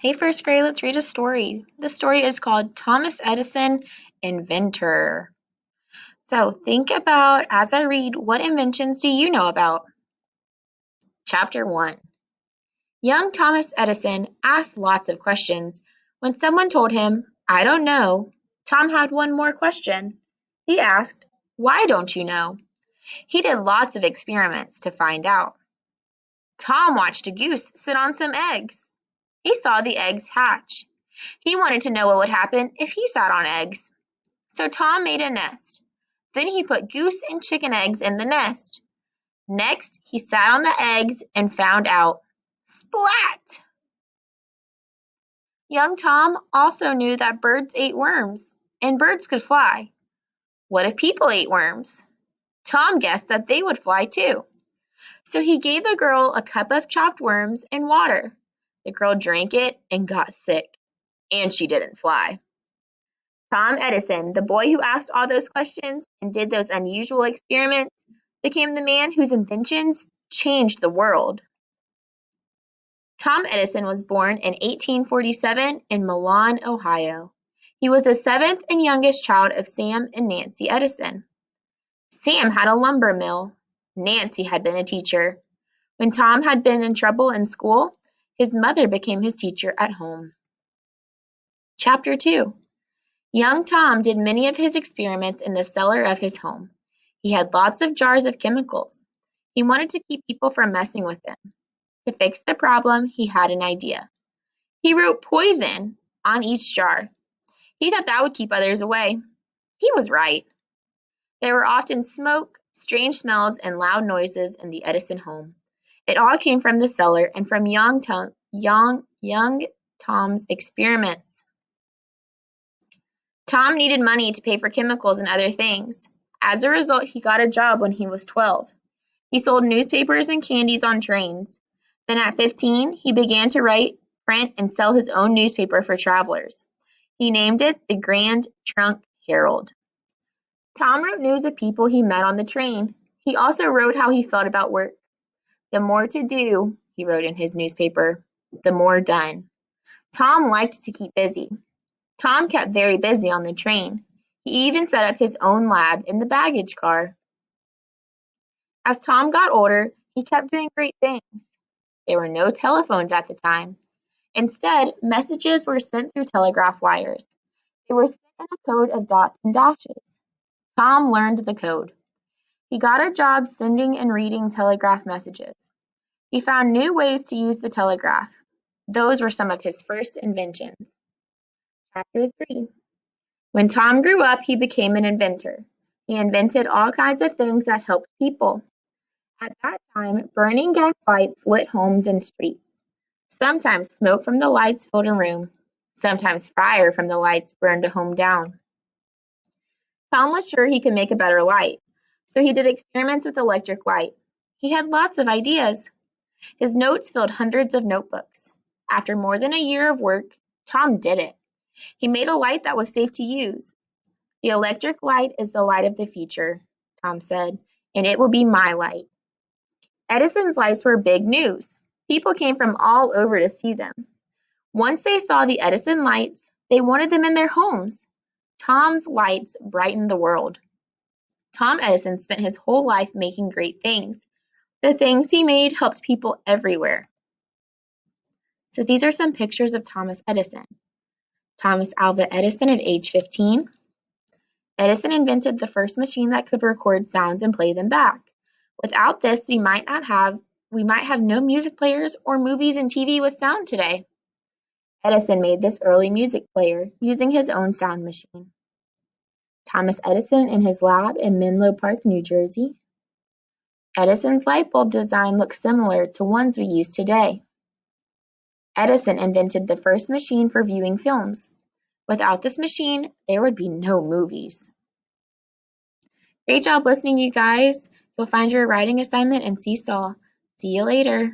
Hey, first grade, let's read a story. The story is called Thomas Edison, Inventor. So think about, as I read, what inventions do you know about? Chapter 1. Young Thomas Edison asked lots of questions. When someone told him, I don't know, Tom had one more question. He asked, why don't you know? He did lots of experiments to find out. Tom watched a goose sit on some eggs. He saw the eggs hatch. He wanted to know what would happen if he sat on eggs. So Tom made a nest. Then he put goose and chicken eggs in the nest. Next, he sat on the eggs and found out. Splat! Young Tom also knew that birds ate worms, and birds could fly. What if people ate worms? Tom guessed that they would fly too. So he gave the girl a cup of chopped worms and water. The girl drank it and got sick, and she didn't fly. Tom Edison, the boy who asked all those questions and did those unusual experiments, became the man whose inventions changed the world. Tom Edison was born in 1847 in Milan, Ohio. He was the seventh and youngest child of Sam and Nancy Edison. Sam had a lumber mill. Nancy had been a teacher. When Tom had been in trouble in school, his mother became his teacher at home. Chapter 2. Young Tom did many of his experiments in the cellar of his home. He had lots of jars of chemicals. He wanted to keep people from messing with them. To fix the problem, he had an idea. He wrote poison on each jar. He thought that would keep others away. He was right. There were often smoke, strange smells, and loud noises in the Edison home. It all came from the cellar and from young Tom's experiments. Tom needed money to pay for chemicals and other things. As a result, he got a job when he was 12. He sold newspapers and candies on trains. Then at 15, he began to write, print, and sell his own newspaper for travelers. He named it the Grand Trunk Herald. Tom wrote news of people he met on the train. He also wrote how he felt about work. The more to do, he wrote in his newspaper, the more done. Tom liked to keep busy. Tom kept very busy on the train. He even set up his own lab in the baggage car. As Tom got older, he kept doing great things. There were no telephones at the time. Instead, messages were sent through telegraph wires. They were sent in a code of dots and dashes. Tom learned the code. He got a job sending and reading telegraph messages. He found new ways to use the telegraph. Those were some of his first inventions. Chapter 3. When Tom grew up, he became an inventor. He invented all kinds of things that helped people. At that time, burning gas lights lit homes and streets. Sometimes smoke from the lights filled a room. Sometimes fire from the lights burned a home down. Tom was sure he could make a better light, so he did experiments with electric light. He had lots of ideas. His notes filled hundreds of notebooks. After more than a year of work, Tom did it. He made a light that was safe to use. The electric light is the light of the future, Tom said, and it will be my light. Edison's lights were big news. People came from all over to see them. Once they saw the Edison lights, they wanted them in their homes. Tom's lights brightened the world. Tom Edison spent his whole life making great things. The things he made helped people everywhere. So these are some pictures of Thomas Edison. Thomas Alva Edison at age 15. Edison invented the first machine that could record sounds and play them back. Without this, we might have no music players or movies and TV with sound today. Edison made this early music player using his own sound machine. Thomas Edison in his lab in Menlo Park, New Jersey. Edison's light bulb design looks similar to ones we use today. Edison invented the first machine for viewing films. Without this machine, there would be no movies. Great job listening, you guys. You'll find your writing assignment in Seesaw. See you later.